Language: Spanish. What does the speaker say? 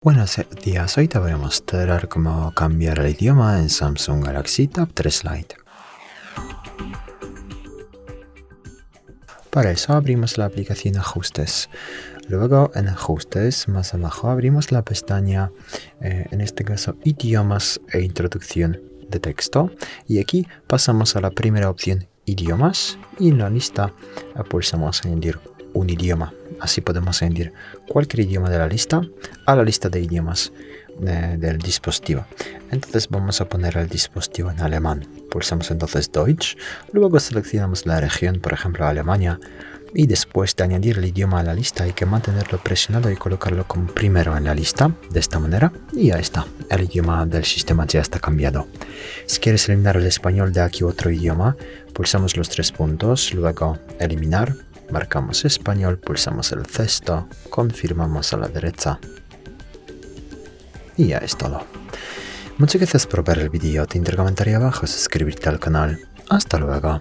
Buenos días, hoy te voy a mostrar cómo cambiar el idioma en Samsung Galaxy Tab 3 Lite. Para eso abrimos la aplicación Ajustes. Luego en Ajustes, más abajo, abrimos la pestaña, en este caso Idiomas e Introducción de texto. Y aquí pasamos a la primera opción, Idiomas, y en la lista pulsamos añadir un idioma. Así podemos añadir cualquier idioma de la lista a la lista de idiomas del dispositivo. Entonces vamos a poner el dispositivo en alemán. Pulsamos entonces Deutsch, luego seleccionamos la región, por ejemplo Alemania, y después de añadir el idioma a la lista hay que mantenerlo presionado y colocarlo como primero en la lista, de esta manera, y ya está, el idioma del sistema ya está cambiado. Si quieres eliminar el español de aquí otro idioma, pulsamos los tres puntos, luego eliminar, marcamos español, pulsamos el cesto, confirmamos a la derecha y ya es todo. Muchas gracias por ver el vídeo, te intercomentaría abajo suscribirte al canal. Hasta luego.